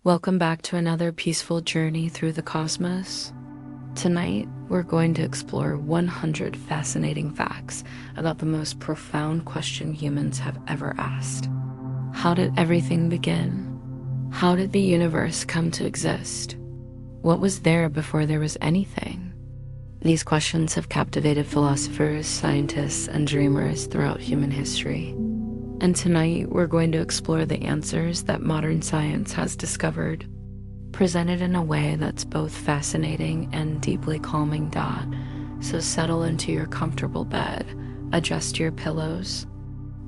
Welcome back to another peaceful journey through the cosmos. Tonight, we're going to explore 100 fascinating facts about the most profound question humans have ever asked. How did everything begin? How did the universe come to exist? What was there before there was anything? These questions have captivated philosophers, scientists, and dreamers throughout human history. And tonight, we're going to explore the answers that modern science has discovered, presented in a way that's both fascinating and deeply calming. So settle into your comfortable bed, adjust your pillows,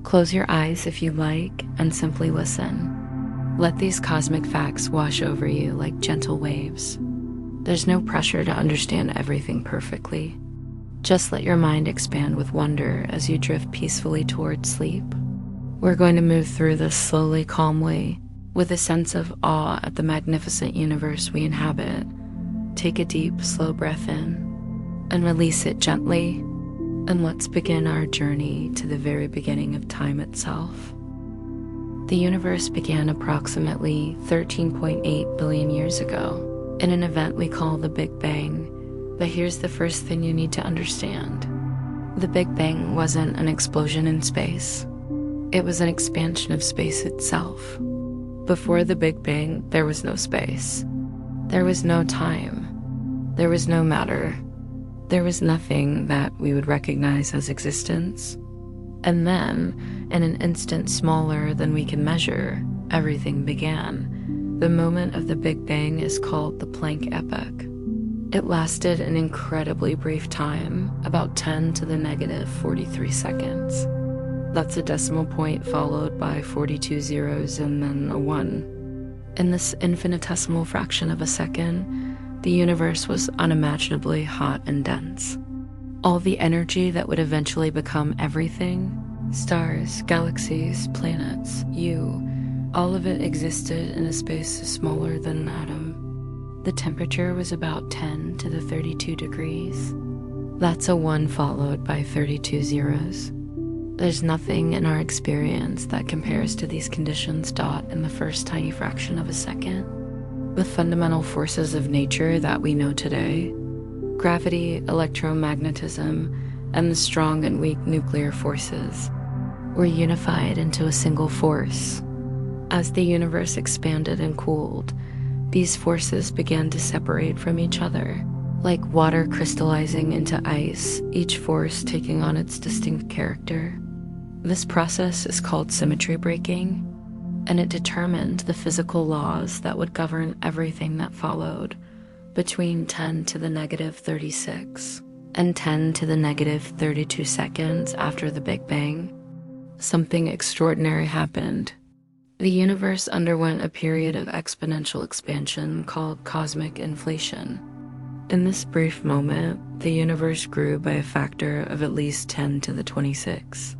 close your eyes if you like, and simply listen. Let these cosmic facts wash over you like gentle waves. There's no pressure to understand everything perfectly. Just let your mind expand with wonder as you drift peacefully towards sleep. We're going to move through this slowly, calmly, with a sense of awe at the magnificent universe we inhabit. Take a deep, slow breath in and release it gently. And let's begin our journey to the very beginning of time itself. The universe began approximately 13.8 billion years ago in an event we call the Big Bang. But here's the first thing you need to understand. The Big Bang wasn't an explosion in space. It was an expansion of space itself. Before the Big Bang, there was no space. There was no time. There was no matter. There was nothing that we would recognize as existence. And then, in an instant smaller than we can measure, everything began. The moment of the Big Bang is called the Planck epoch. It lasted an incredibly brief time, about 10 to the negative 43 seconds. That's a decimal point followed by 42 zeros and then a 1. In this infinitesimal fraction of a second, the universe was unimaginably hot and dense. All the energy that would eventually become everything, stars, galaxies, planets, all of it existed in a space smaller than an atom. The temperature was about 10 to the 32 degrees. That's a 1 followed by 32 zeros. There's nothing in our experience that compares to these conditions. In the first tiny fraction of a second. The fundamental forces of nature that we know today, gravity, electromagnetism, and the strong and weak nuclear forces, were unified into a single force. As the universe expanded and cooled, these forces began to separate from each other, like water crystallizing into ice, each force taking on its distinct character. This process is called symmetry breaking, and it determined the physical laws that would govern everything that followed between 10 to the negative 36 and 10 to the negative 32 seconds after the Big Bang. Something extraordinary happened. The universe underwent a period of exponential expansion called cosmic inflation. In this brief moment, the universe grew by a factor of at least 10 to the 26.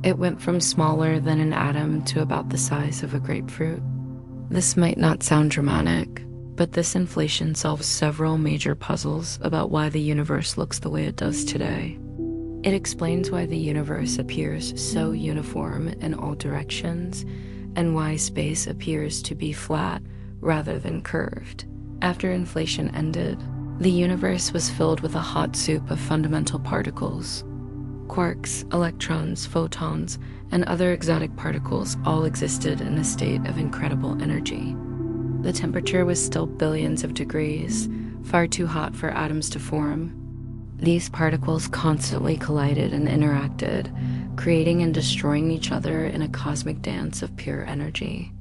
It went from smaller than an atom to about the size of a grapefruit. This might not sound dramatic, but this inflation solves several major puzzles about why the universe looks the way it does today. It explains why the universe appears so uniform in all directions, and why space appears to be flat rather than curved. After inflation ended, the universe was filled with a hot soup of fundamental particles. Quarks, electrons, photons, and other exotic particles all existed in a state of incredible energy. The temperature was still billions of degrees, far too hot for atoms to form. These particles constantly collided and interacted, creating and destroying each other in a cosmic dance of pure energy.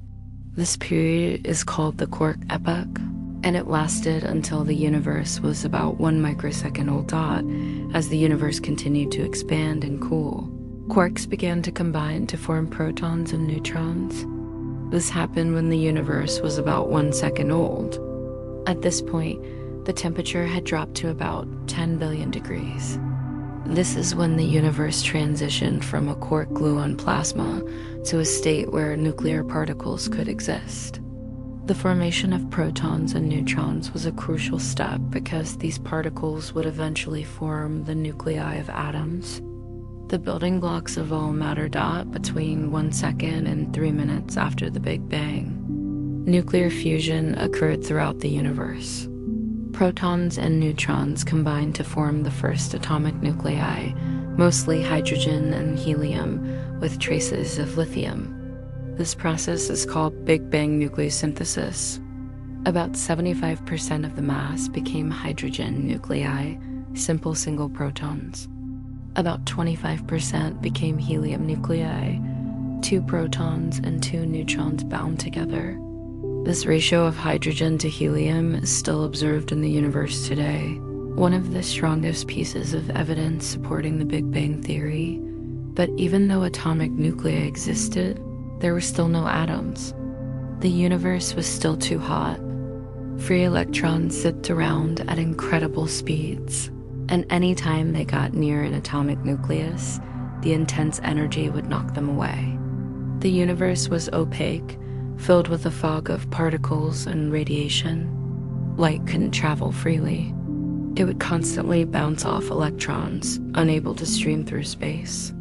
This period is called the Quark epoch, and it lasted until the universe was about 1 microsecond old. As the universe continued to expand and cool, quarks began to combine to form protons and neutrons. This happened when the universe was about 1 second old. At this point, the temperature had dropped to about 10 billion degrees. This is when the universe transitioned from a quark-gluon plasma to a state where nuclear particles could exist. The formation of protons and neutrons was a crucial step because these particles would eventually form the nuclei of atoms, the building blocks of all matter. Between 1 second and 3 minutes after the Big Bang. nuclear fusion occurred throughout the universe. Protons and neutrons combined to form the first atomic nuclei, mostly hydrogen and helium, with traces of lithium. This process is called Big Bang nucleosynthesis. About 75% of the mass became hydrogen nuclei, simple single protons. About 25% became helium nuclei, 2 protons and 2 neutrons bound together. This ratio of hydrogen to helium is still observed in the universe today, one of the strongest pieces of evidence supporting the Big Bang theory. But even though atomic nuclei existed, there were still no atoms. The universe was still too hot. Free electrons zipped around at incredible speeds, and any time they got near an atomic nucleus, the intense energy would knock them away. The universe was opaque, filled with a fog of particles and radiation. Light couldn't travel freely. It would constantly bounce off electrons, unable to stream through space.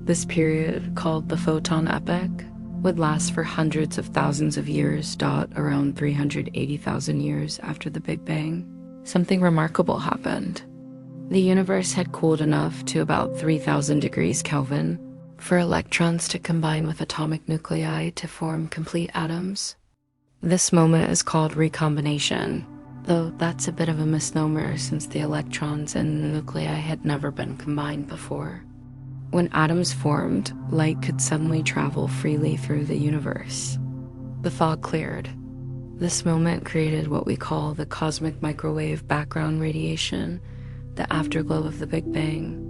This period, called the photon epoch, would last for hundreds of thousands of years. Around 380,000 years after the Big Bang, something remarkable happened. The universe had cooled enough to about 3,000 degrees Kelvin for electrons to combine with atomic nuclei to form complete atoms. This moment is called recombination, though that's a bit of a misnomer since the electrons and the nuclei had never been combined before. When atoms formed, light could suddenly travel freely through the universe. The fog cleared. This moment created what we call the cosmic microwave background radiation, the afterglow of the Big Bang,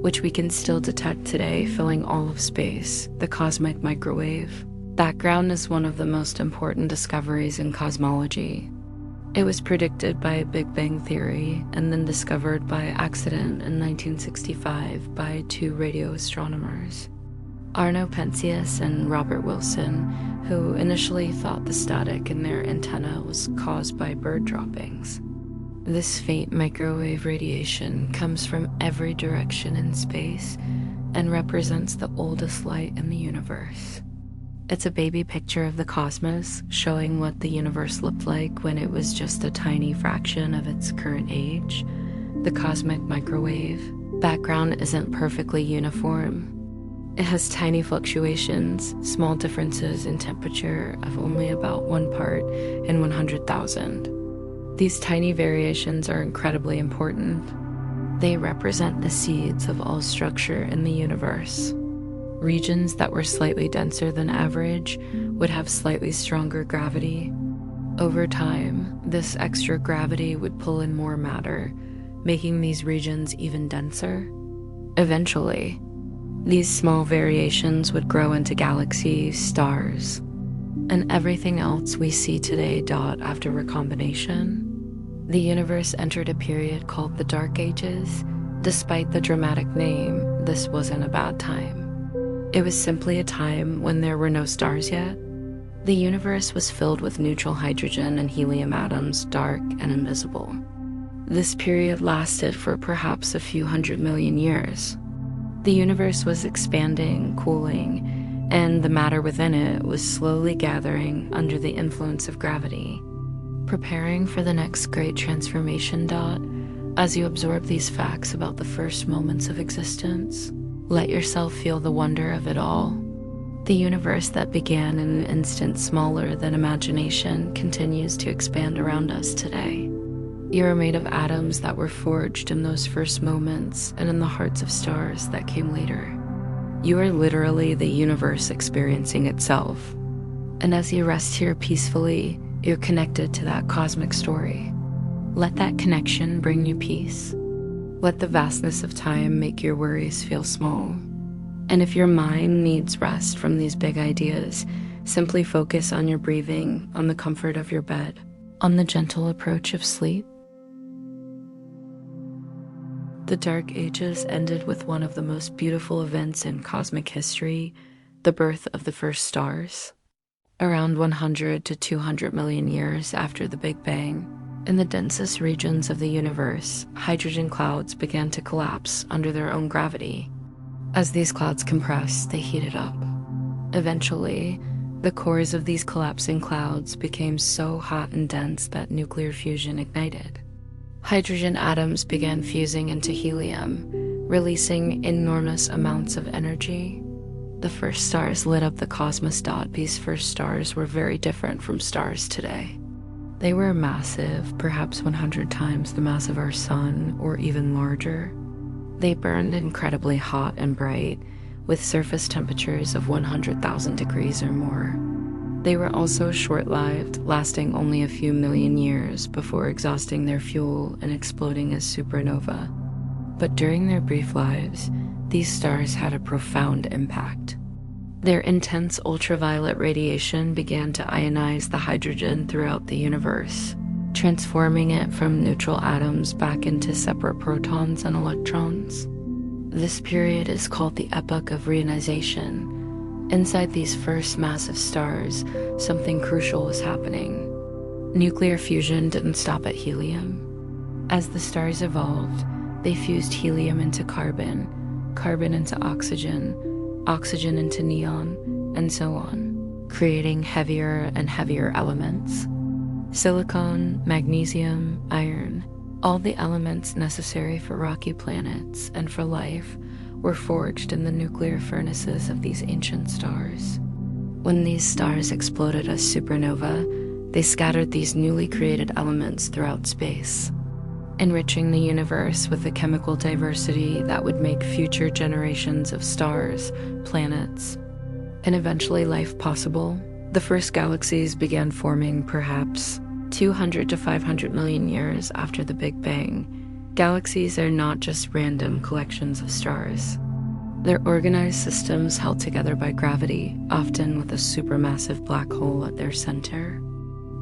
which we can still detect today filling all of space. The cosmic microwave background is one of the most important discoveries in cosmology. It was predicted by Big Bang theory and then discovered by accident in 1965 by 2 radio astronomers, Arno Penzias and Robert Wilson, who initially thought the static in their antenna was caused by bird droppings. This faint microwave radiation comes from every direction in space and represents the oldest light in the universe. It's a baby picture of the cosmos, showing what the universe looked like when it was just a tiny fraction of its current age. The cosmic microwave background isn't perfectly uniform. It has tiny fluctuations, small differences in temperature of only about 1 part in 100,000. These tiny variations are incredibly important. They represent the seeds of all structure in the universe. Regions that were slightly denser than average would have slightly stronger gravity. Over time, this extra gravity would pull in more matter, making these regions even denser. Eventually, these small variations would grow into galaxies, stars, and everything else we see today. After recombination, the universe entered a period called the Dark Ages. Despite the dramatic name, this wasn't a bad time. It was simply a time when there were no stars yet. The universe was filled with neutral hydrogen and helium atoms, dark and invisible. This period lasted for perhaps a few 100 million years. The universe was expanding, cooling, and the matter within it was slowly gathering under the influence of gravity, preparing for the next great transformation. As you absorb these facts about the first moments of existence, let yourself feel the wonder of it all. The universe that began in an instant smaller than imagination continues to expand around us today. You are made of atoms that were forged in those first moments and in the hearts of stars that came later. You are literally the universe experiencing itself. And as you rest here peacefully, you're connected to that cosmic story. Let that connection bring you peace. Let the vastness of time make your worries feel small. And if your mind needs rest from these big ideas, simply focus on your breathing, on the comfort of your bed, on the gentle approach of sleep. The Dark Ages ended with one of the most beautiful events in cosmic history, the birth of the first stars. Around 100 to 200 million years after the Big Bang, in the densest regions of the universe, hydrogen clouds began to collapse under their own gravity. As these clouds compressed, they heated up. Eventually, The cores of these collapsing clouds became so hot and dense that nuclear fusion ignited. Hydrogen atoms began fusing into helium, releasing enormous amounts of energy. The first stars lit up the cosmos. These first stars were very different from stars today. They were massive, perhaps 100 times the mass of our sun, or even larger. They burned incredibly hot and bright, with surface temperatures of 100,000 degrees or more. They were also short-lived, lasting only a few million years before exhausting their fuel and exploding as supernova. But during their brief lives, these stars had a profound impact. Their intense ultraviolet radiation began to ionize the hydrogen throughout the universe, transforming it from neutral atoms back into separate protons and electrons. This period is called the epoch of reionization. Inside these first massive stars, something crucial was happening. Nuclear fusion didn't stop at helium. As the stars evolved, they fused helium into carbon, carbon into oxygen, oxygen into neon, and so on, creating heavier and heavier elements. Silicon, magnesium, iron, all the elements necessary for rocky planets and for life were forged in the nuclear furnaces of these ancient stars. When these stars exploded as supernova, they scattered these newly created elements throughout space, enriching the universe with a chemical diversity that would make future generations of stars, planets, and eventually life possible. The first galaxies began forming perhaps 200 to 500 million years after the Big Bang. Galaxies are not just random collections of stars. They're organized systems held together by gravity, often with a supermassive black hole at their center.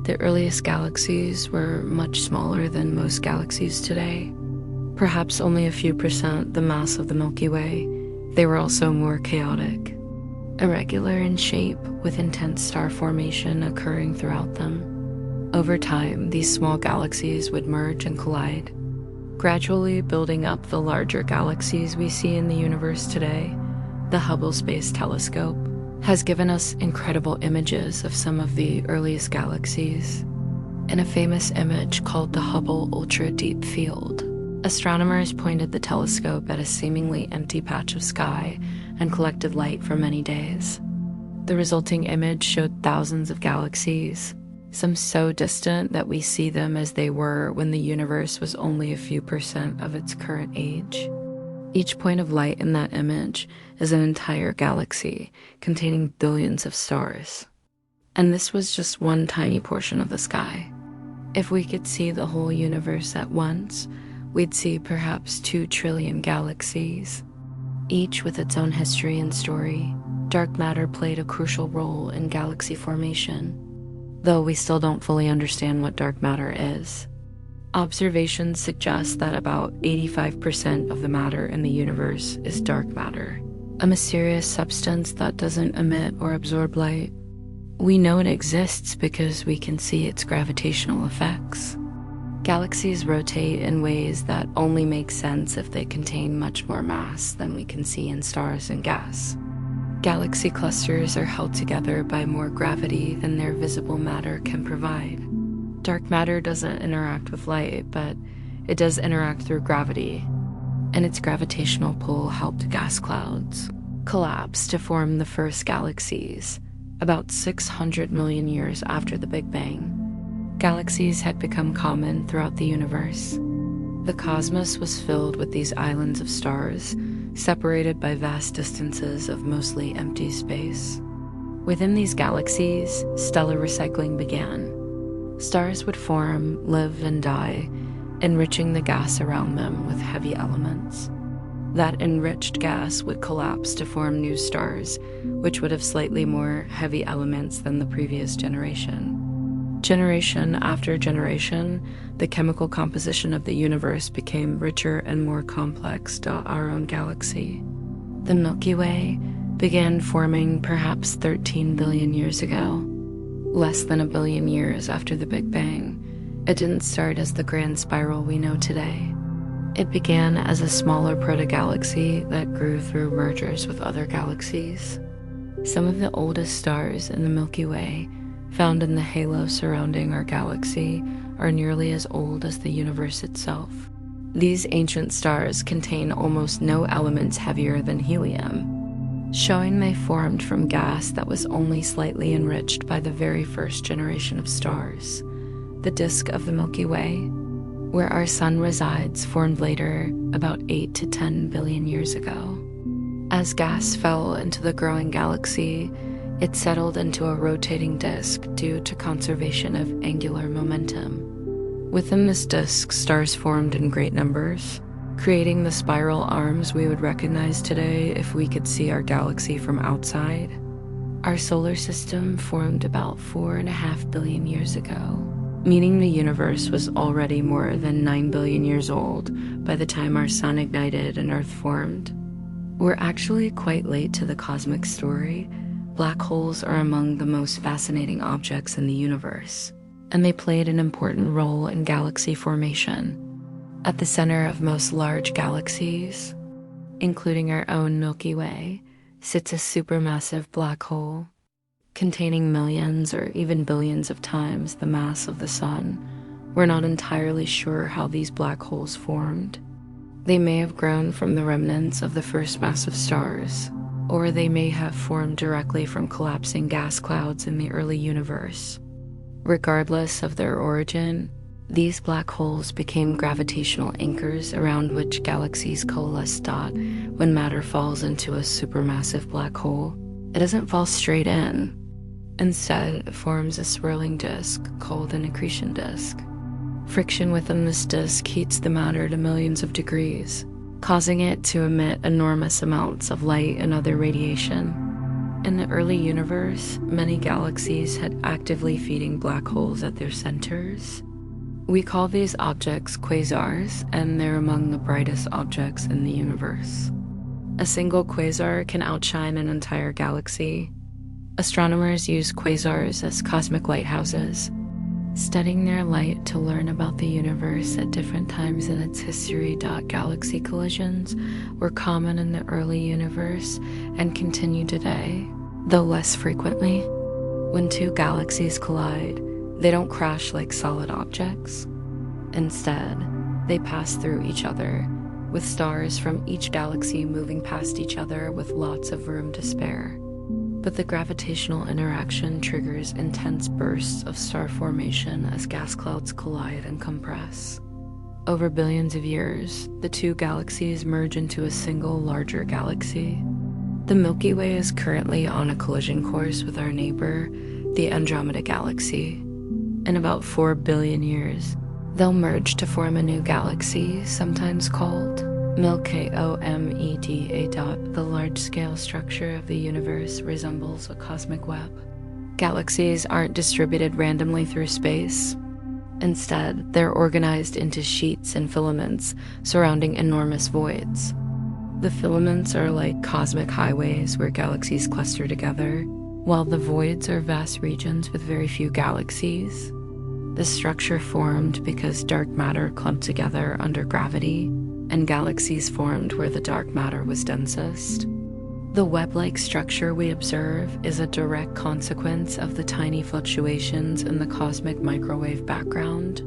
The earliest galaxies were much smaller than most galaxies today, perhaps only a few percent the mass of the Milky Way. They were also more chaotic, irregular in shape, with intense star formation occurring throughout them. Over time, these small galaxies would merge and collide, gradually building up the larger galaxies we see in the universe today. The Hubble Space Telescope has given us incredible images of some of the earliest galaxies. In a famous image called the Hubble Ultra Deep Field, astronomers pointed the telescope at a seemingly empty patch of sky and collected light for many days. The resulting image showed thousands of galaxies, some so distant that we see them as they were when the universe was only a few percent of its current age. Each point of light in that image is an entire galaxy containing billions of stars. And this was just one tiny portion of the sky. If we could see the whole universe at once, we'd see perhaps 2 trillion galaxies, each with its own history and story. Dark matter played a crucial role in galaxy formation, though we still don't fully understand what dark matter is. Observations suggest that about 85% of the matter in the universe is dark matter, a mysterious substance that doesn't emit or absorb light. We know it exists because we can see its gravitational effects. Galaxies rotate in ways that only make sense if they contain much more mass than we can see in stars and gas. Galaxy clusters are held together by more gravity than their visible matter can provide. Dark matter doesn't interact with light, but it does interact through gravity, and its gravitational pull helped gas clouds collapse to form the first galaxies, about 600 million years after the Big Bang. Galaxies had become common throughout the universe. The cosmos was filled with these islands of stars, separated by vast distances of mostly empty space. Within these galaxies, stellar recycling began. Stars would form, live, and die, enriching the gas around them with heavy elements. That enriched gas would collapse to form new stars, which would have slightly more heavy elements than the previous generation. Generation after generation, the chemical composition of the universe became richer and more complex to our own galaxy. The Milky Way began forming perhaps 13 billion years ago. Less than a billion years after the Big Bang, it didn't start as the grand spiral we know today. It began as a smaller protogalaxy that grew through mergers with other galaxies. Some of the oldest stars in the Milky Way, found in the halo surrounding our galaxy, are nearly as old as the universe itself. These ancient stars contain almost no elements heavier than helium, showing they formed from gas that was only slightly enriched by the very first generation of stars. The disk of the Milky Way, where our sun resides, formed later, about 8 to 10 billion years ago. As gas fell into the growing galaxy, it settled into a rotating disk due to conservation of angular momentum. Within this disk, stars formed in great numbers, creating the spiral arms we would recognize today if we could see our galaxy from outside. Our solar system formed about 4.5 billion years ago, meaning the universe was already more than 9 billion years old by the time our sun ignited and Earth formed. We're actually quite late to the cosmic story. Black holes are among the most fascinating objects in the universe, and they played an important role in galaxy formation. At the center of most large galaxies, including our own Milky Way, sits a supermassive black hole, containing millions or even billions of times the mass of the sun. We're not entirely sure how these black holes formed. They may have grown from the remnants of the first massive stars, or they may have formed directly from collapsing gas clouds in the early universe. Regardless of their origin, these black holes became gravitational anchors around which galaxies coalesce. When matter falls into a supermassive black hole, it doesn't fall straight in. Instead, it forms a swirling disk called an accretion disk. Friction within this disk heats the matter to millions of degrees, causing it to emit enormous amounts of light and other radiation. In the early universe, many galaxies had actively feeding black holes at their centers. We call these objects quasars, and they're among the brightest objects in the universe. A single quasar can outshine an entire galaxy. Astronomers use quasars as cosmic lighthouses, studying their light to learn about the universe at different times in its history. Galaxy collisions were common in the early universe and continue today, though less frequently. When two galaxies collide, they don't crash like solid objects. Instead, they pass through each other, with stars from each galaxy moving past each other with lots of room to spare. But the gravitational interaction triggers intense bursts of star formation as gas clouds collide and compress. Over billions of years, the two galaxies merge into a single larger galaxy. The Milky Way is currently on a collision course with our neighbor, the Andromeda Galaxy. In about 4 billion years, they'll merge to form a new galaxy, sometimes called Milky-OMEDA. The large-scale structure of the universe resembles a cosmic web. Galaxies aren't distributed randomly through space. Instead, they're organized into sheets and filaments surrounding enormous voids. The filaments are like cosmic highways where galaxies cluster together, while the voids are vast regions with very few galaxies. The structure formed because dark matter clumped together under gravity, and galaxies formed where the dark matter was densest. The web-like structure we observe is a direct consequence of the tiny fluctuations in the cosmic microwave background,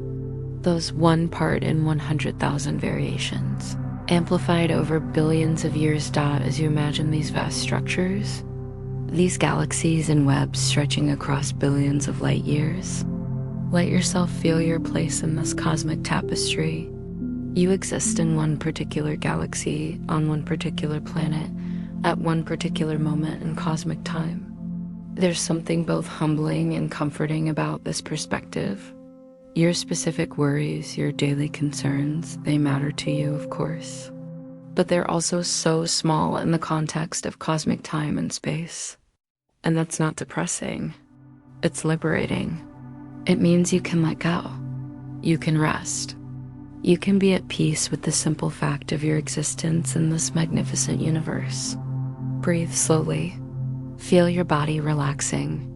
those 1 part in 100,000 variations, amplified over billions of years. As you imagine these vast structures, these galaxies and webs stretching across billions of light years, let yourself feel your place in this cosmic tapestry. You exist in one particular galaxy, on one particular planet, at one particular moment in cosmic time. There's something both humbling and comforting about this perspective. Your specific worries, your daily concerns, they matter to you, of course. But they're also so small in the context of cosmic time and space. And that's not depressing. It's liberating. It means you can let go. You can rest. You can be at peace with the simple fact of your existence in this magnificent universe. Breathe slowly. Feel your body relaxing.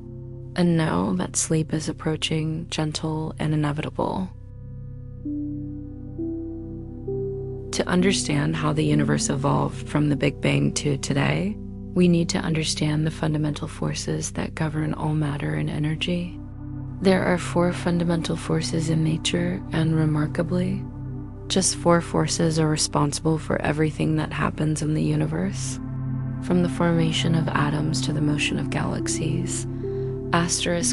And know that sleep is approaching, gentle and inevitable. To understand how the universe evolved from the Big Bang to today, We need to understand the fundamental forces that govern all matter and energy. There are 4 fundamental forces in nature, and remarkably, just 4 forces are responsible for everything that happens in the universe. From the formation of atoms to the motion of galaxies,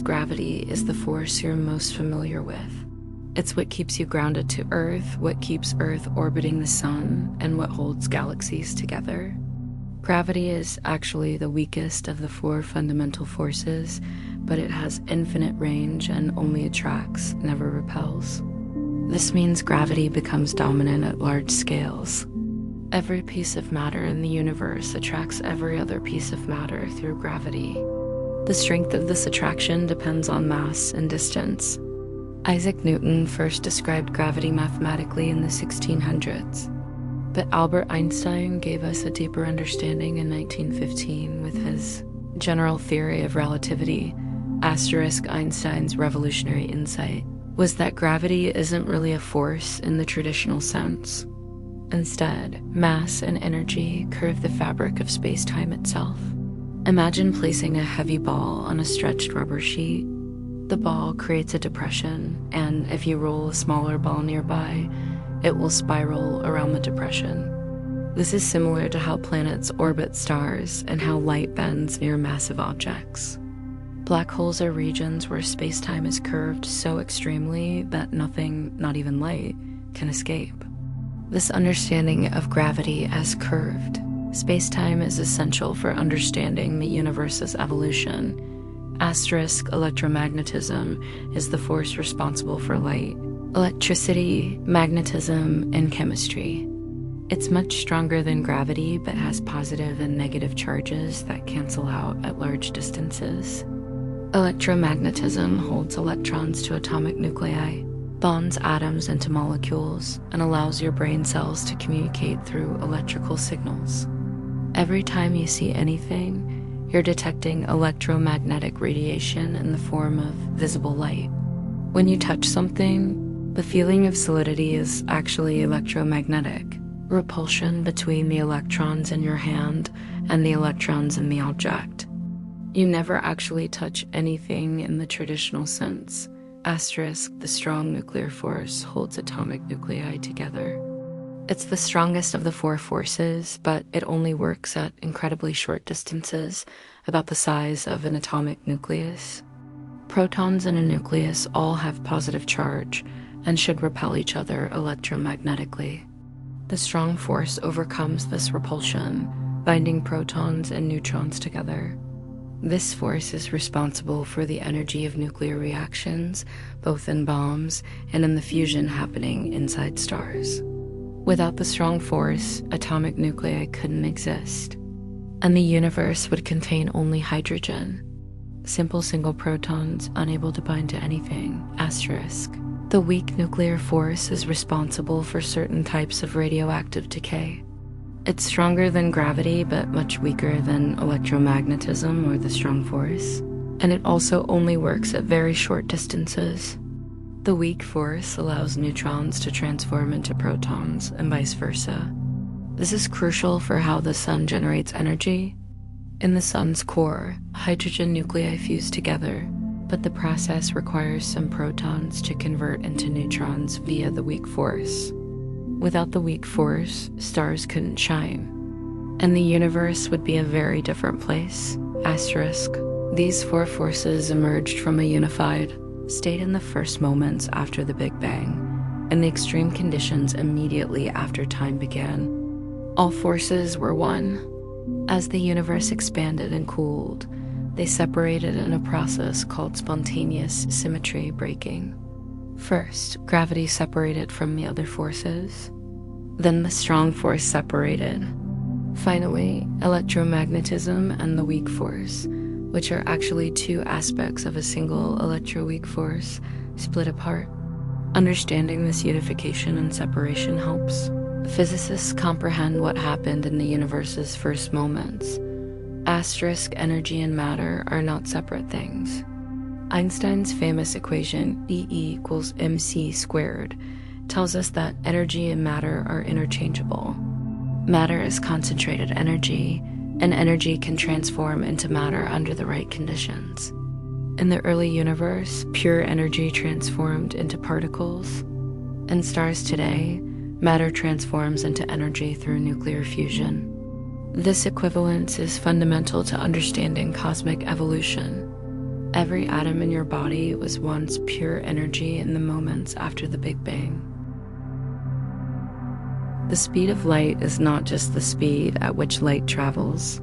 gravity is the force you're most familiar with. It's what keeps you grounded to Earth, what keeps Earth orbiting the sun, and what holds galaxies together. Gravity is actually the weakest of the 4 fundamental forces, but it has infinite range and only attracts, never repels. This means gravity becomes dominant at large scales. Every piece of matter in the universe attracts every other piece of matter through gravity. The strength of this attraction depends on mass and distance. Isaac Newton first described gravity mathematically in the 1600s, but Albert Einstein gave us a deeper understanding in 1915 with his general theory of relativity. Einstein's revolutionary insight was that gravity isn't really a force in the traditional sense. Instead, mass and energy curve the fabric of space-time itself. Imagine placing a heavy ball on a stretched rubber sheet. The ball creates a depression, and if you roll a smaller ball nearby, it will spiral around the depression. This is similar to how planets orbit stars and how light bends near massive objects. Black holes are regions where space-time is curved so extremely that nothing, not even light, can escape. This understanding of gravity as curved, space-time is essential for understanding the universe's evolution. Electromagnetism is the force responsible for light, electricity, magnetism, and chemistry. It's much stronger than gravity, but has positive and negative charges that cancel out at large distances. Electromagnetism holds electrons to atomic nuclei, bonds atoms into molecules, and allows your brain cells to communicate through electrical signals. Every time you see anything, you're detecting electromagnetic radiation in the form of visible light. When you touch something, the feeling of solidity is actually electromagnetic, repulsion between the electrons in your hand and the electrons in the object. You never actually touch anything in the traditional sense. The strong nuclear force holds atomic nuclei together. It's the strongest of the 4 forces, but it only works at incredibly short distances, about the size of an atomic nucleus. Protons in a nucleus all have positive charge and should repel each other electromagnetically. The strong force overcomes this repulsion, binding protons and neutrons together. This force is responsible for the energy of nuclear reactions, both in bombs and in the fusion happening inside stars. Without the strong force, atomic nuclei couldn't exist, and the universe would contain only hydrogen, simple single protons unable to bind to anything, The weak nuclear force is responsible for certain types of radioactive decay. It's stronger than gravity, but much weaker than electromagnetism or the strong force, and it also only works at very short distances. The weak force allows neutrons to transform into protons and vice versa. This is crucial for how the sun generates energy. In the sun's core, hydrogen nuclei fuse together, but the process requires some protons to convert into neutrons via the weak force. Without the weak force, stars couldn't shine, and the universe would be a very different place. These 4 forces emerged from a unified state in the first moments after the Big Bang, and the extreme conditions immediately after time began. All forces were one. As the universe expanded and cooled, they separated in a process called spontaneous symmetry breaking. First, gravity separated from the other forces. Then the strong force separated. Finally, electromagnetism and the weak force, which are actually 2 aspects of a single electroweak force, split apart. Understanding this unification and separation helps physicists comprehend what happened in the universe's first moments. Energy and matter are not separate things. Einstein's famous equation, E equals mc squared, tells us that energy and matter are interchangeable. Matter is concentrated energy, and energy can transform into matter under the right conditions. In the early universe, pure energy transformed into particles. In stars today, matter transforms into energy through nuclear fusion. This equivalence is fundamental to understanding cosmic evolution. Every atom in your body was once pure energy in the moments after the Big Bang. The speed of light is not just the speed at which light travels.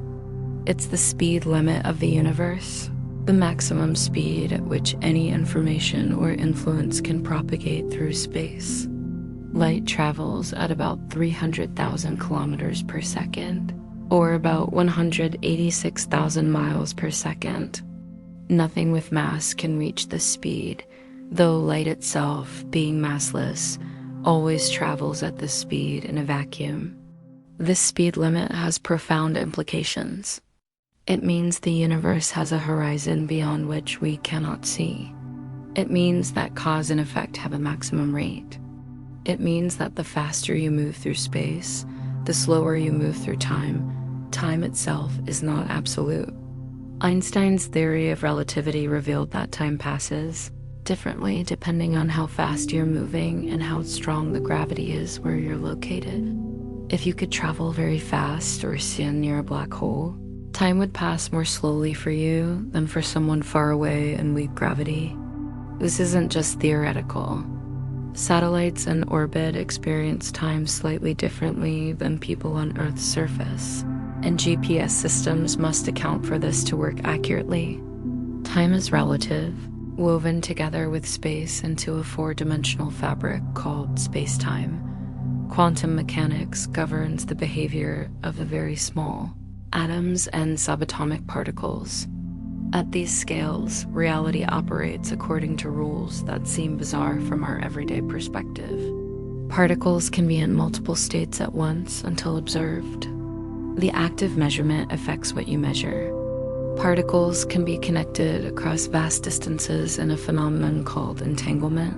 It's the speed limit of the universe, the maximum speed at which any information or influence can propagate through space. Light travels at about 300,000 kilometers per second, or about 186,000 miles per second. Nothing with mass can reach this speed, though light itself, being massless, always travels at this speed in a vacuum. This speed limit has profound implications. It means the universe has a horizon beyond which we cannot see. It means that cause and effect have a maximum rate. It means that the faster you move through space, the slower you move through time. Time itself is not absolute. Einstein's theory of relativity revealed that time passes differently depending on how fast you're moving and how strong the gravity is where you're located. If you could travel very fast or stand near a black hole, time would pass more slowly for you than for someone far away in weak gravity. This isn't just theoretical. Satellites in orbit experience time slightly differently than people on Earth's surface, and GPS systems must account for this to work accurately. Time is relative, woven together with space into a four-dimensional fabric called space-time. Quantum mechanics governs the behavior of the very small, atoms and subatomic particles. At these scales, reality operates according to rules that seem bizarre from our everyday perspective. Particles can be in multiple states at once until observed. The act of measurement affects what you measure. Particles can be connected across vast distances in a phenomenon called entanglement.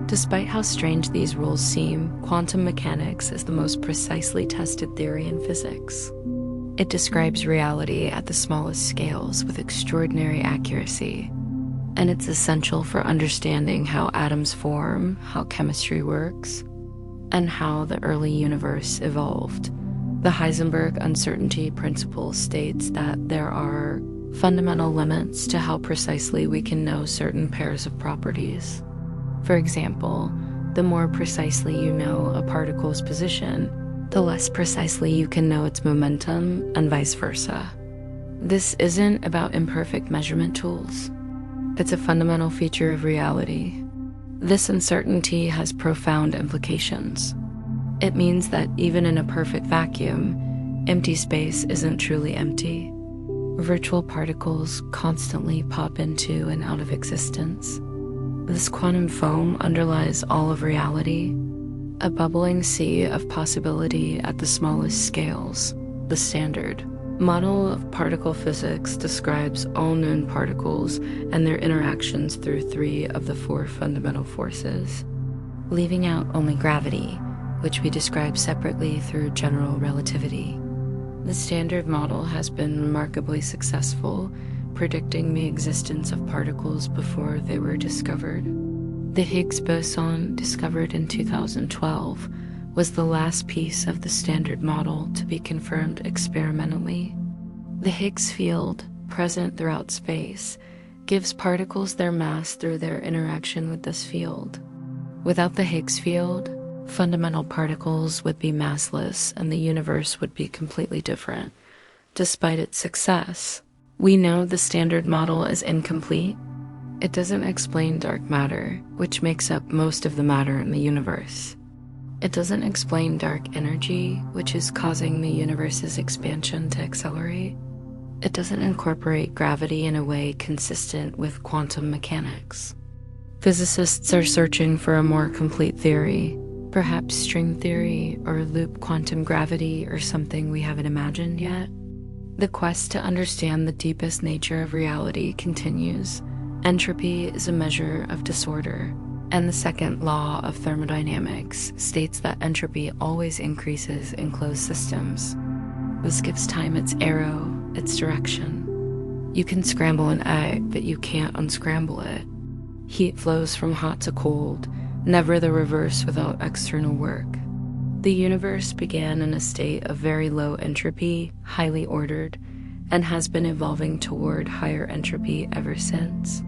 Despite how strange these rules seem, quantum mechanics is the most precisely tested theory in physics. It describes reality at the smallest scales with extraordinary accuracy, and it's essential for understanding how atoms form, how chemistry works, and how the early universe evolved. The Heisenberg uncertainty principle states that there are fundamental limits to how precisely we can know certain pairs of properties. For example, the more precisely you know a particle's position, the less precisely you can know its momentum, and vice versa. This isn't about imperfect measurement tools. It's a fundamental feature of reality. This uncertainty has profound implications. It means that even in a perfect vacuum, empty space isn't truly empty. Virtual particles constantly pop into and out of existence. This quantum foam underlies all of reality, a bubbling sea of possibility at the smallest scales. The Standard Model of particle physics describes all known particles and their interactions through three of the four fundamental forces, leaving out only gravity, which we describe separately through general relativity. The Standard Model has been remarkably successful, predicting the existence of particles before they were discovered. The Higgs boson, discovered in 2012, was the last piece of the Standard Model to be confirmed experimentally. The Higgs field, present throughout space, gives particles their mass through their interaction with this field. Without the Higgs field, fundamental particles would be massless and the universe would be completely different. Despite its success, we know the Standard Model is incomplete. It doesn't explain dark matter, which makes up most of the matter in the universe. It doesn't explain dark energy, which is causing the universe's expansion to accelerate. It doesn't incorporate gravity in a way consistent with quantum mechanics. Physicists are searching for a more complete theory, perhaps string theory or loop quantum gravity or something we haven't imagined yet. The quest to understand the deepest nature of reality continues. Entropy is a measure of disorder, and the second law of thermodynamics states that entropy always increases in closed systems. This gives time its arrow, its direction. You can scramble an egg, but you can't unscramble it. Heat flows from hot to cold, never the reverse without external work. The universe began in a state of very low entropy, highly ordered, and has been evolving toward higher entropy ever since.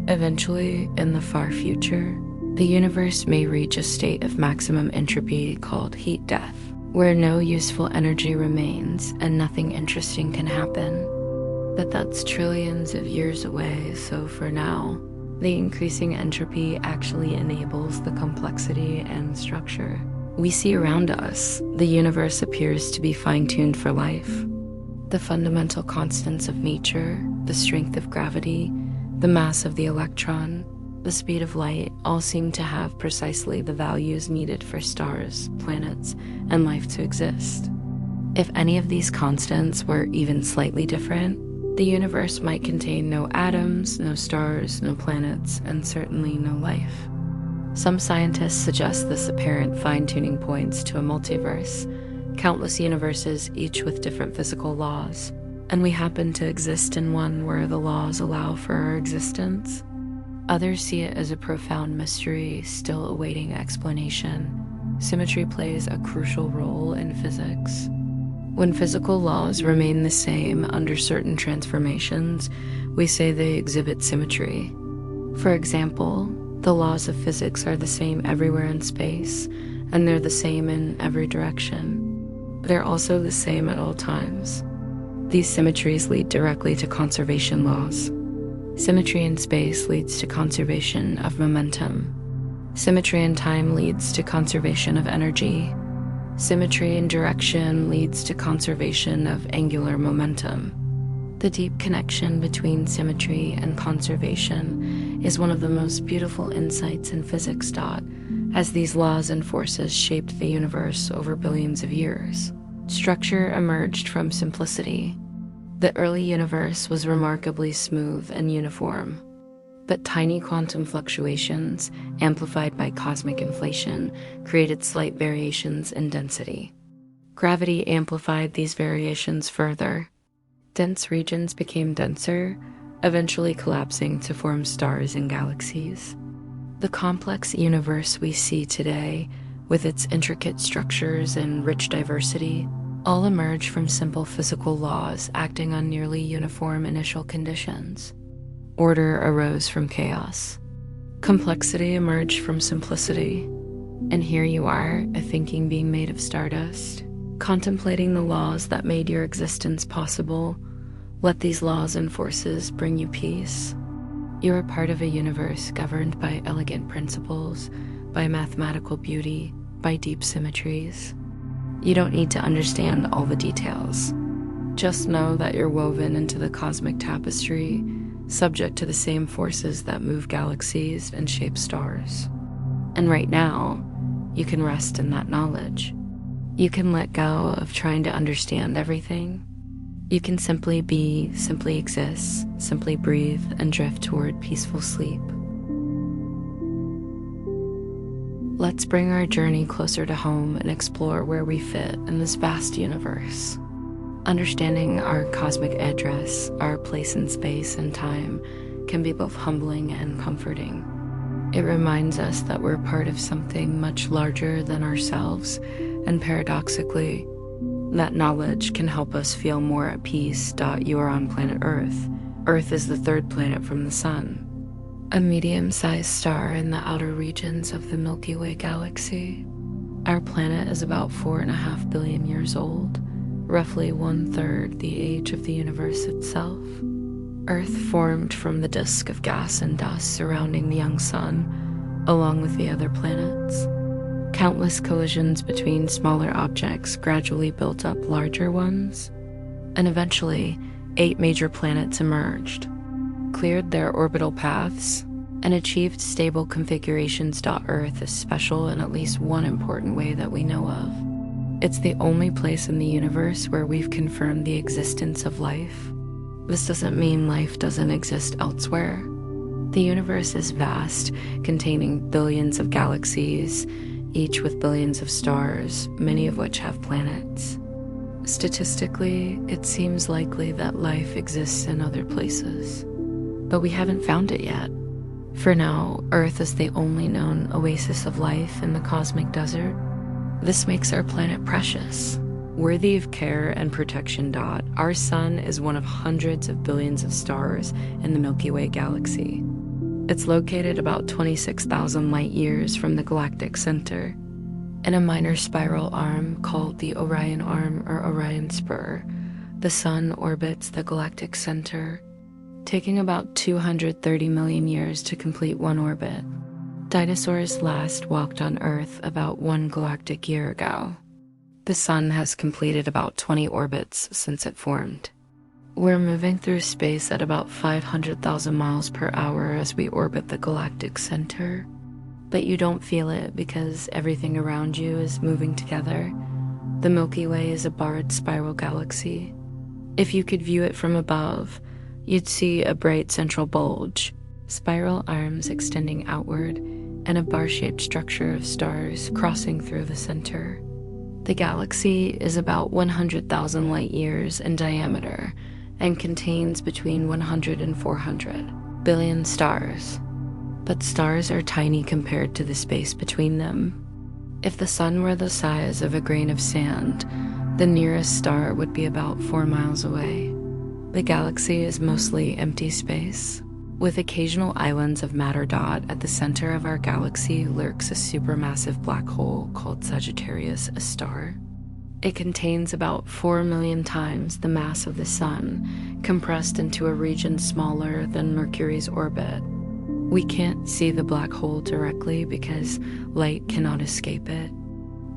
Eventually, in the far future, the universe may reach a state of maximum entropy called heat death, where no useful energy remains and nothing interesting can happen. But that's trillions of years away, so for now, the increasing entropy actually enables the complexity and structure we see around us. The universe appears to be fine-tuned for life. The fundamental constants of nature, the strength of gravity, the mass of the electron, the speed of light, all seem to have precisely the values needed for stars, planets, and life to exist. If any of these constants were even slightly different, the universe might contain no atoms, no stars, no planets, and certainly no life. Some scientists suggest this apparent fine-tuning points to a multiverse, countless universes, each with different physical laws, and we happen to exist in one where the laws allow for our existence. Others see it as a profound mystery still awaiting explanation. Symmetry plays a crucial role in physics. When physical laws remain the same under certain transformations, we say they exhibit symmetry. For example, the laws of physics are the same everywhere in space, and they're the same in every direction. But they're also the same at all times. These symmetries lead directly to conservation laws. Symmetry in space leads to conservation of momentum. Symmetry in time leads to conservation of energy. Symmetry in direction leads to conservation of angular momentum. The deep connection between symmetry and conservation is one of the most beautiful insights in physics, as these laws and forces shaped the universe over billions of years. Structure emerged from simplicity. The early universe was remarkably smooth and uniform, but tiny quantum fluctuations, amplified by cosmic inflation, created slight variations in density. Gravity amplified these variations further. Dense regions became denser, eventually collapsing to form stars and galaxies. The complex universe we see today, with its intricate structures and rich diversity, all emerge from simple physical laws acting on nearly uniform initial conditions. Order arose from chaos. Complexity emerged from simplicity. And here you are, a thinking being made of stardust, contemplating the laws that made your existence possible. Let these laws and forces bring you peace. You are part of a universe governed by elegant principles, by mathematical beauty, by deep symmetries. You don't need to understand all the details. Just know that you're woven into the cosmic tapestry, subject to the same forces that move galaxies and shape stars. And right now, you can rest in that knowledge. You can let go of trying to understand everything. You can simply be, simply exist, simply breathe, and drift toward peaceful sleep. Let's bring our journey closer to home and explore where we fit in this vast universe. Understanding our cosmic address, our place in space and time, can be both humbling and comforting. It reminds us that we're part of something much larger than ourselves, and paradoxically, that knowledge can help us feel more at peace. You are on planet Earth. Earth is the third planet from the Sun, a medium-sized star in the outer regions of the Milky Way galaxy. Our planet is about 4.5 billion years old, roughly 1/3 the age of the universe itself. Earth formed from the disk of gas and dust surrounding the young sun, along with the other planets. Countless collisions between smaller objects gradually built up larger ones, and eventually 8 major planets emerged, cleared their orbital paths, and achieved stable configurations. Earth is special in at least one important way that we know of. It's the only place in the universe where we've confirmed the existence of life. This doesn't mean life doesn't exist elsewhere. The universe is vast, containing billions of galaxies, each with billions of stars, many of which have planets. Statistically, it seems likely that life exists in other places, but we haven't found it yet. For now, Earth is the only known oasis of life in the cosmic desert. This makes our planet precious, worthy of care and protection. Our sun is one of hundreds of billions of stars in the Milky Way galaxy. It's located about 26,000 light years from the galactic center. In a minor spiral arm called the Orion Arm or Orion Spur, the sun orbits the galactic center, taking about 230 million years to complete one orbit. Dinosaurs last walked on Earth about 1 galactic year ago. The sun has completed about 20 orbits since it formed. We're moving through space at about 500,000 miles per hour as we orbit the galactic center. But you don't feel it because everything around you is moving together. The Milky Way is a barred spiral galaxy. If you could view it from above, you'd see a bright central bulge, spiral arms extending outward, and a bar-shaped structure of stars crossing through the center. The galaxy is about 100,000 light years in diameter and contains between 100 and 400 billion stars. But stars are tiny compared to the space between them. If the sun were the size of a grain of sand, the nearest star would be about 4 miles away. The galaxy is mostly empty space. With occasional islands of matter. At the center of our galaxy lurks a supermassive black hole called Sagittarius, a star. It contains about 4 million times the mass of the sun, compressed into a region smaller than Mercury's orbit. We can't see the black hole directly because light cannot escape it,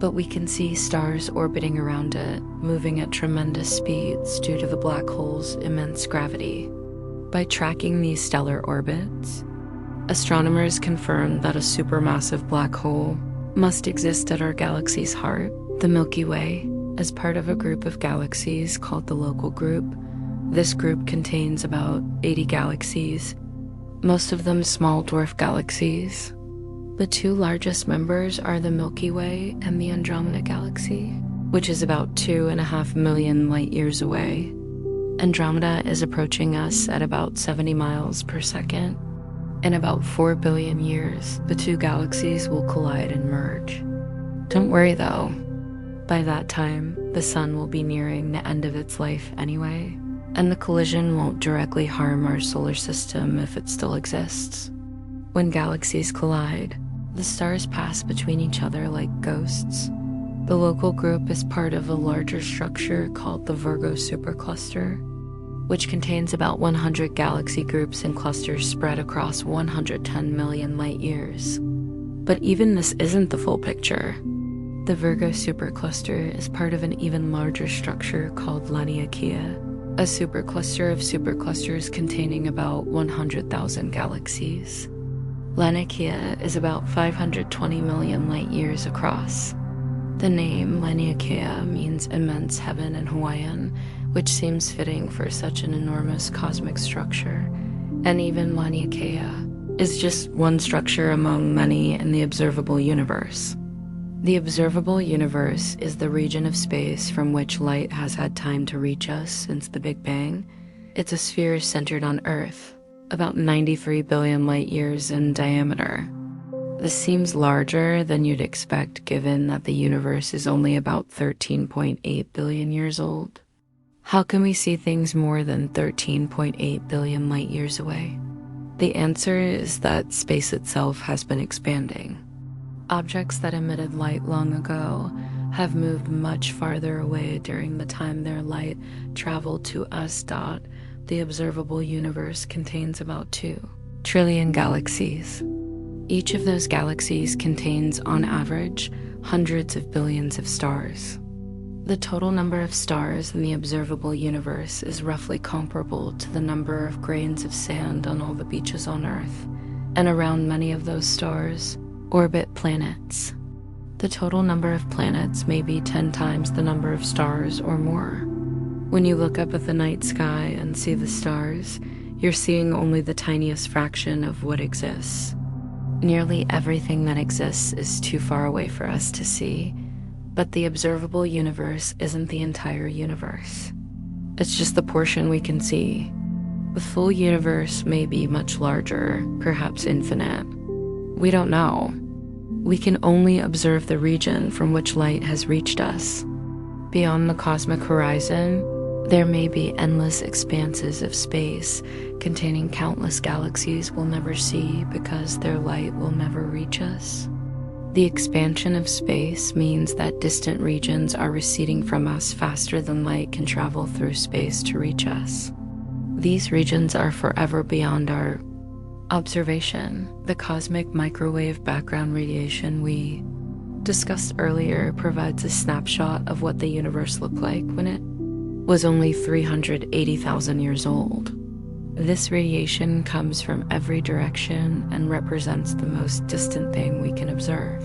but we can see stars orbiting around it, moving at tremendous speeds due to the black hole's immense gravity. By tracking these stellar orbits, astronomers confirm that a supermassive black hole must exist at our galaxy's heart, the Milky Way, as part of a group of galaxies called the Local Group. This group contains about 80 galaxies, most of them small dwarf galaxies. The two largest members are the Milky Way and the Andromeda Galaxy, which is about 2.5 million light years away. Andromeda is approaching us at about 70 miles per second. In about 4 billion years, the two galaxies will collide and merge. Don't worry though, by that time, the sun will be nearing the end of its life anyway, and the collision won't directly harm our solar system if it still exists. When galaxies collide, the stars pass between each other like ghosts. The Local Group is part of a larger structure called the Virgo supercluster, which contains about 100 galaxy groups and clusters spread across 110 million light years. But even this isn't the full picture. The Virgo supercluster is part of an even larger structure called Laniakea, a supercluster of superclusters containing about 100,000 galaxies. Laniakea is about 520 million light years across. The name Laniakea means immense heaven in Hawaiian, which seems fitting for such an enormous cosmic structure. And even Laniakea is just one structure among many in the observable universe. The observable universe is the region of space from which light has had time to reach us since the Big Bang. It's a sphere centered on Earth, about 93 billion light years in diameter. This seems larger than you'd expect given that the universe is only about 13.8 billion years old. How can we see things more than 13.8 billion light years away? The answer is that space itself has been expanding. Objects that emitted light long ago have moved much farther away during the time their light traveled to us. The observable universe contains about 2 trillion galaxies. Each of those galaxies contains, on average, hundreds of billions of stars. The total number of stars in the observable universe is roughly comparable to the number of grains of sand on all the beaches on Earth, and around many of those stars orbit planets. The total number of planets may be 10 times the number of stars or more. When you look up at the night sky and see the stars, you're seeing only the tiniest fraction of what exists. Nearly everything that exists is too far away for us to see, But the observable universe isn't the entire universe. It's just the portion we can see. The full universe may be much larger, perhaps infinite. We don't know. We can only observe the region from which light has reached us. Beyond the cosmic horizon, there may be endless expanses of space containing countless galaxies we'll never see because their light will never reach us. The expansion of space means that distant regions are receding from us faster than light can travel through space to reach us. These regions are forever beyond our observation. The cosmic microwave background radiation we discussed earlier provides a snapshot of what the universe looked like when it was only 380,000 years old. This radiation comes from every direction and represents the most distant thing we can observe.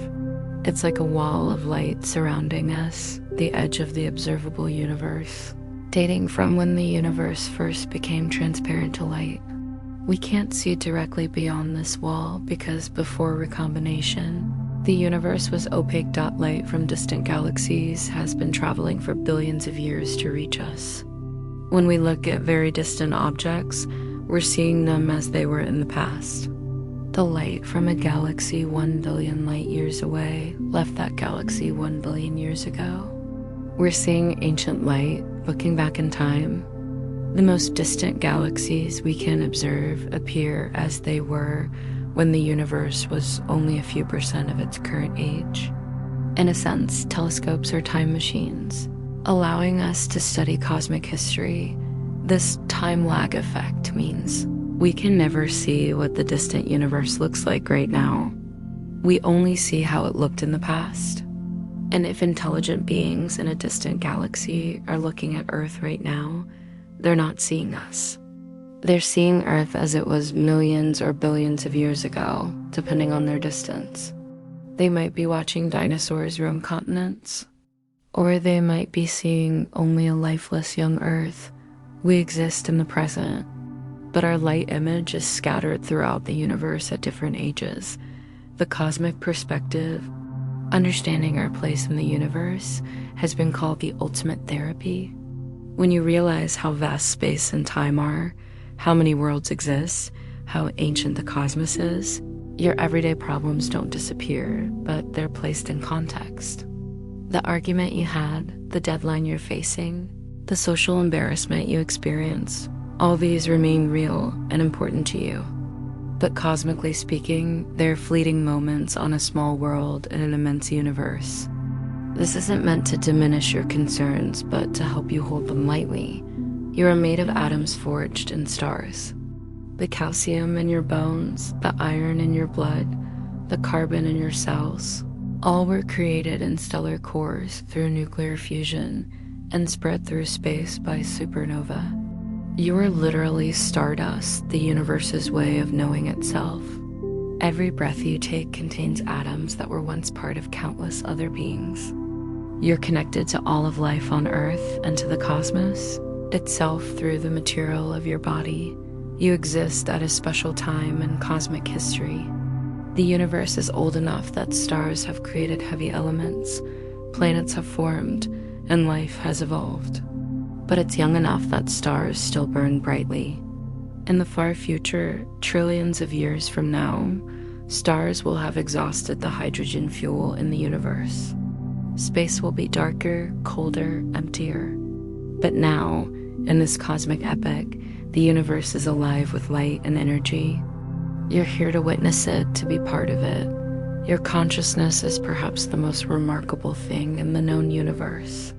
It's like a wall of light surrounding us, the edge of the observable universe, dating from when the universe first became transparent to light. We can't see directly beyond this wall because before recombination, the universe was opaque. Light from distant galaxies has been traveling for billions of years to reach us. When we look at very distant objects, we're seeing them as they were in the past. The light from a galaxy 1 billion light years away left that galaxy 1 billion years ago. We're seeing ancient light looking back in time. The most distant galaxies we can observe appear as they were when the universe was only a few percent of its current age. In a sense, telescopes are time machines, allowing us to study cosmic history. This time lag effect means we can never see what the distant universe looks like right now. We only see how it looked in the past. And if intelligent beings in a distant galaxy are looking at Earth right now, they're not seeing us. They're seeing Earth as it was millions or billions of years ago, depending on their distance. They might be watching dinosaurs roam continents, or they might be seeing only a lifeless young Earth. We exist in the present, but our light image is scattered throughout the universe at different ages. The cosmic perspective, understanding our place in the universe, has been called the ultimate therapy. When you realize how vast space and time are, how many worlds exist, how ancient the cosmos is, your everyday problems don't disappear, but they're placed in context. The argument you had, the deadline you're facing, the social embarrassment you experience, all these remain real and important to you. But cosmically speaking, they're fleeting moments on a small world in an immense universe. This isn't meant to diminish your concerns, but to help you hold them lightly. You are made of atoms forged in stars. The calcium in your bones, the iron in your blood, the carbon in your cells, all were created in stellar cores through nuclear fusion and spread through space by supernova. You are literally stardust, the universe's way of knowing itself. Every breath you take contains atoms that were once part of countless other beings. You're connected to all of life on Earth and to the cosmos itself through the material of your body. You exist at a special time in cosmic history. The universe is old enough that stars have created heavy elements, planets have formed, and life has evolved. But it's young enough that stars still burn brightly. In the far future, trillions of years from now, stars will have exhausted the hydrogen fuel in the universe. Space will be darker, colder, emptier. But now, in this cosmic epoch, the universe is alive with light and energy. You're here to witness it, to be part of it. Your consciousness is perhaps the most remarkable thing in the known universe.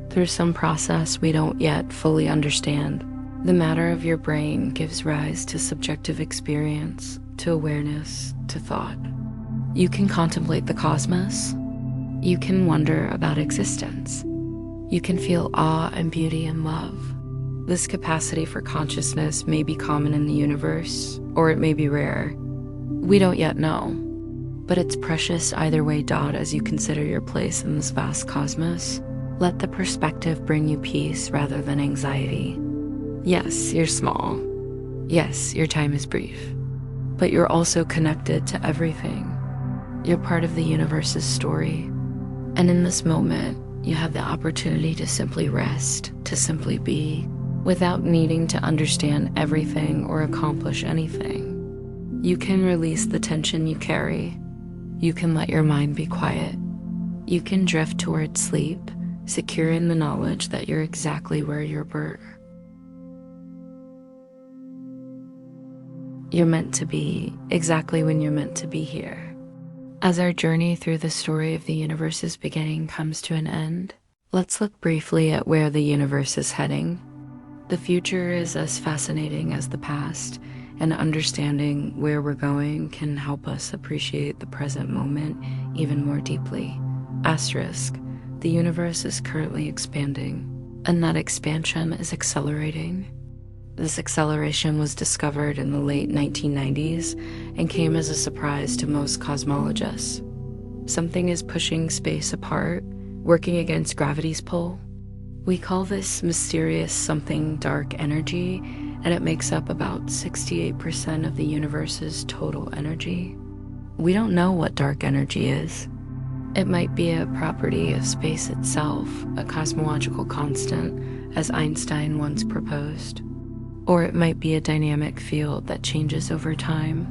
Through some process we don't yet fully understand, the matter of your brain gives rise to subjective experience, to awareness, to thought. You can contemplate the cosmos. You can wonder about existence. You can feel awe and beauty and love. This capacity for consciousness may be common in the universe, or it may be rare. We don't yet know, but it's precious either way. As you consider your place in this vast cosmos, let the perspective bring you peace rather than anxiety. Yes, you're small. Yes, your time is brief, but you're also connected to everything. You're part of the universe's story. And in this moment, you have the opportunity to simply rest, to simply be, without needing to understand everything or accomplish anything. You can release the tension you carry. You can let your mind be quiet. You can drift towards sleep, secure in the knowledge that you're exactly where you were. You're meant to be exactly when you're meant to be here. As our journey through the story of the universe's beginning comes to an end, let's look briefly at where the universe is heading. The future is as fascinating as the past, and understanding where we're going can help us appreciate the present moment even more deeply. Asterisk, the universe is currently expanding, and that expansion is accelerating. This acceleration was discovered in the late 1990s and came as a surprise to most cosmologists. Something is pushing space apart, working against gravity's pull. We call this mysterious something dark energy, and it makes up about 68% of the universe's total energy. We don't know what dark energy is. It might be a property of space itself, a cosmological constant, as Einstein once proposed. Or it might be a dynamic field that changes over time.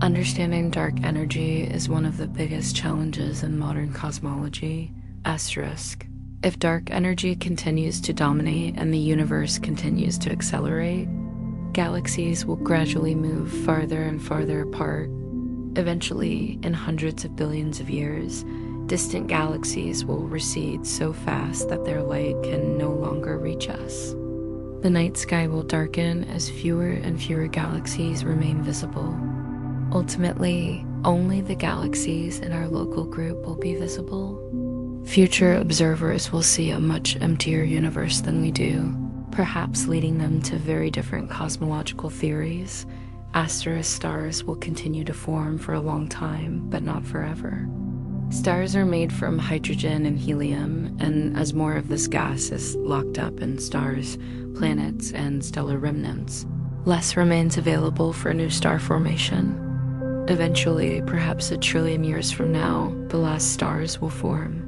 Understanding dark energy is one of the biggest challenges in modern cosmology. Asterisk. If dark energy continues to dominate and the universe continues to accelerate, galaxies will gradually move farther and farther apart. Eventually, in hundreds of billions of years, distant galaxies will recede so fast that their light can no longer reach us. The night sky will darken as fewer and fewer galaxies remain visible. Ultimately, only the galaxies in our local group will be visible. Future observers will see a much emptier universe than we do, perhaps leading them to very different cosmological theories. Asterisk stars will continue to form for a long time, but not forever. Stars are made from hydrogen and helium, and as more of this gas is locked up in stars, planets, and stellar remnants, less remains available for new star formation. Eventually, perhaps 1 trillion years from now, the last stars will form.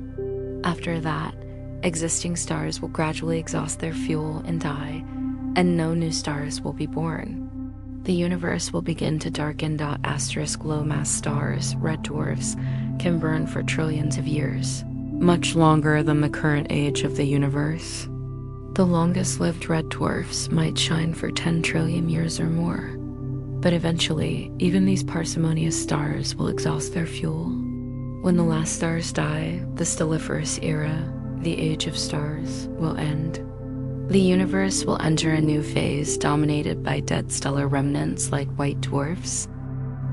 After that, existing stars will gradually exhaust their fuel and die, and no new stars will be born. The universe will begin to darken. Asterisk low-mass stars, red dwarfs, can burn for trillions of years, much longer than the current age of the universe. The longest-lived red dwarfs might shine for 10 trillion years or more, but eventually, even these parsimonious stars will exhaust their fuel. When the last stars die, the stelliferous era, the age of stars, will end. The universe will enter a new phase dominated by dead stellar remnants like white dwarfs,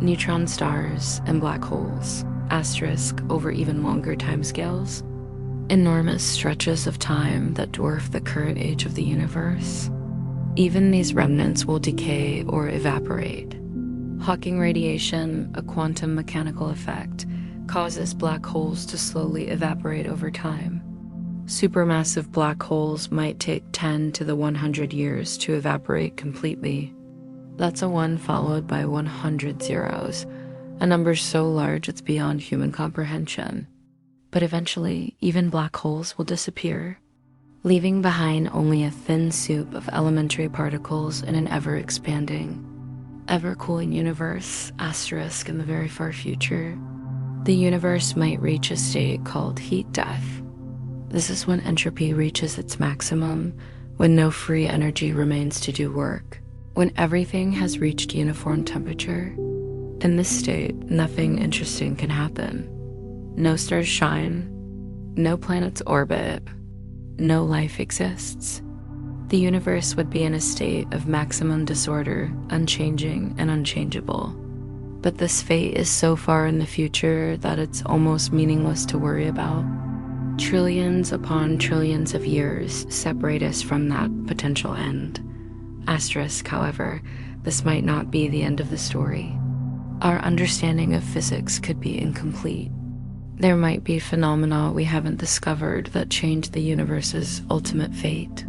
neutron stars, and black holes, asterisk over even longer timescales, enormous stretches of time that dwarf the current age of the universe. Even these remnants will decay or evaporate. Hawking radiation, a quantum mechanical effect, causes black holes to slowly evaporate over time. Supermassive black holes might take 10 to the 100 years to evaporate completely. That's a 1 followed by 100 zeros, a number so large it's beyond human comprehension. But eventually, even black holes will disappear, leaving behind only a thin soup of elementary particles in an ever-expanding, ever-cooling universe, asterisk in the very far future. The universe might reach a state called heat death. This is when entropy reaches its maximum, when no free energy remains to do work, when everything has reached uniform temperature. In this state, nothing interesting can happen. No stars shine, no planets orbit, no life exists. The universe would be in a state of maximum disorder, unchanging and unchangeable. But this fate is so far in the future that it's almost meaningless to worry about. Trillions upon trillions of years separate us from that potential end. Asterisk, however, this might not be the end of the story. Our understanding of physics could be incomplete. There might be phenomena we haven't discovered that change the universe's ultimate fate.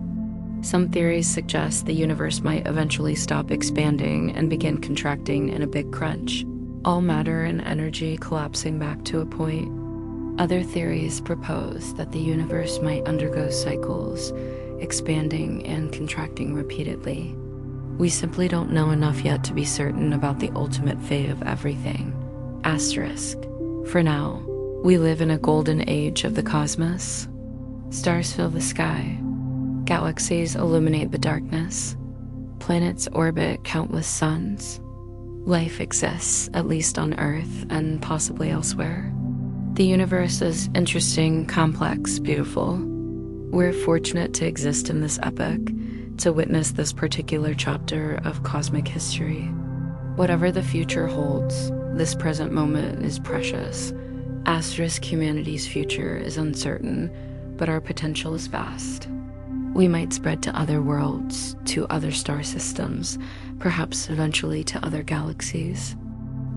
Some theories suggest the universe might eventually stop expanding and begin contracting in a big crunch, all matter and energy collapsing back to a point. Other theories propose that the universe might undergo cycles, expanding and contracting repeatedly. We simply don't know enough yet to be certain about the ultimate fate of everything. Asterisk. For now, we live in a golden age of the cosmos. Stars fill the sky. Galaxies illuminate the darkness. Planets orbit countless suns. Life exists, at least on Earth and possibly elsewhere. The universe is interesting, complex, beautiful. We're fortunate to exist in this epoch, to witness this particular chapter of cosmic history. Whatever the future holds, this present moment is precious. Asterisk humanity's future is uncertain, but our potential is vast. We might spread to other worlds, to other star systems, perhaps eventually to other galaxies.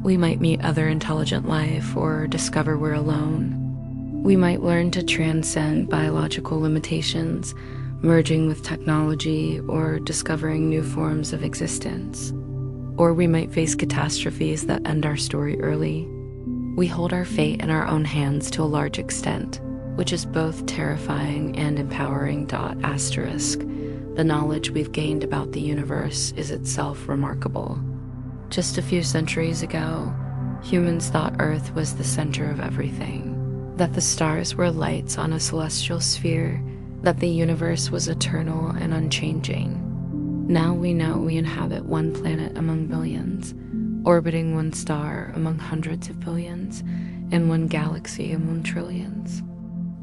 We might meet other intelligent life or discover we're alone. We might learn to transcend biological limitations, merging with technology or discovering new forms of existence. Or we might face catastrophes that end our story early. We hold our fate in our own hands to a large extent, which is both terrifying and empowering. Asterisk. The knowledge we've gained about the universe is itself remarkable. Just a few centuries ago, humans thought Earth was the center of everything, that the stars were lights on a celestial sphere, that the universe was eternal and unchanging. Now we know we inhabit one planet among billions, orbiting one star among hundreds of billions, and one galaxy among trillions.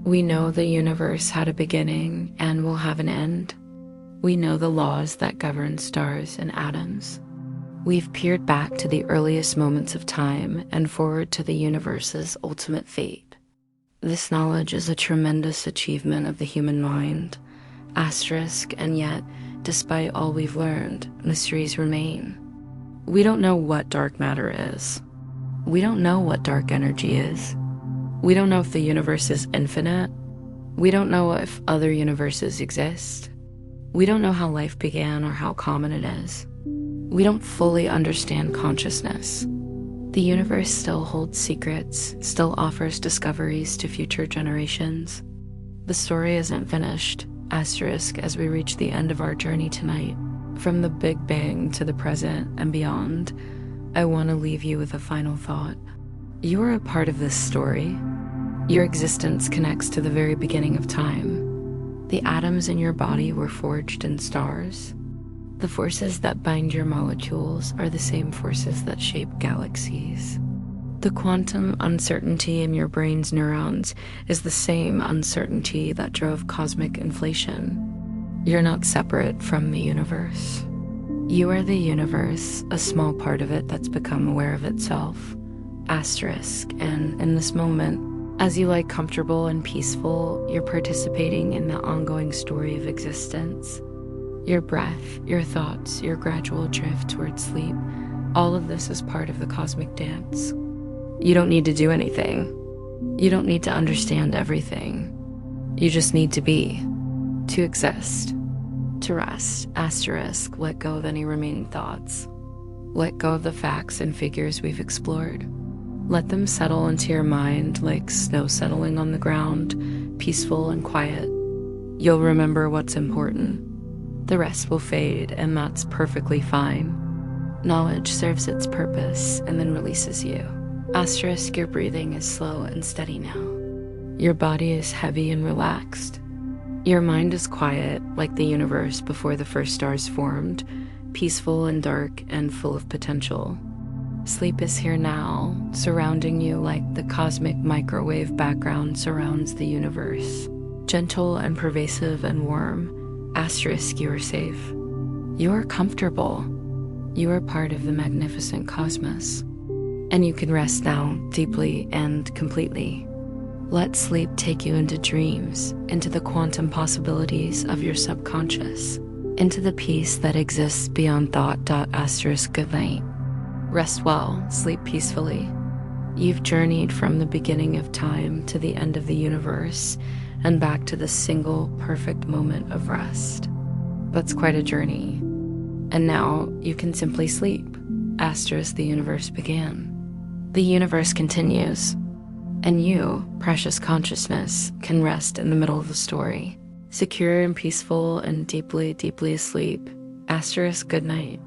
We know the universe had a beginning and will have an end. We know the laws that govern stars and atoms. We've peered back to the earliest moments of time and forward to the universe's ultimate fate. This knowledge is a tremendous achievement of the human mind. Asterisk, and yet, despite all we've learned, mysteries remain. We don't know what dark matter is. We don't know what dark energy is. We don't know if the universe is infinite. We don't know if other universes exist. We don't know how life began or how common it is. We don't fully understand consciousness. The universe still holds secrets, still offers discoveries to future generations. The story isn't finished, asterisk, as we reach the end of our journey tonight. From the Big Bang to the present and beyond, I want to leave you with a final thought. You are a part of this story. Your existence connects to the very beginning of time. The atoms in your body were forged in stars. The forces that bind your molecules are the same forces that shape galaxies. The quantum uncertainty in your brain's neurons is the same uncertainty that drove cosmic inflation. You're not separate from the universe. You are the universe, a small part of it that's become aware of itself. Asterisk, and in this moment, as you lie comfortable and peaceful, you're participating in the ongoing story of existence. Your breath, your thoughts, your gradual drift towards sleep, all of this is part of the cosmic dance. You don't need to do anything. You don't need to understand everything. You just need to be, to exist, to rest. Asterisk, let go of any remaining thoughts. Let go of the facts and figures we've explored. Let them settle into your mind like snow settling on the ground, peaceful and quiet. You'll remember what's important. The rest will fade, and that's perfectly fine. Knowledge serves its purpose and then releases you. Asterisk, your breathing is slow and steady now. Your body is heavy and relaxed. Your mind is quiet, like the universe before the first stars formed, peaceful and dark and full of potential. Sleep is here now, surrounding you like the cosmic microwave background surrounds the universe. Gentle and pervasive and warm. Asterisk, you are safe. You are comfortable. You are part of the magnificent cosmos. And you can rest now, deeply and completely. Let sleep take you into dreams, into the quantum possibilities of your subconscious, into the peace that exists beyond thought. Asterisk, good night. Rest well, sleep peacefully. You've journeyed from the beginning of time to the end of the universe, and back to the single perfect moment of rest. That's quite a journey. And now you can simply sleep. Asterisk, the universe began. The universe continues. And you, precious consciousness, can rest in the middle of the story, secure and peaceful and deeply, deeply asleep. Asterisk good night.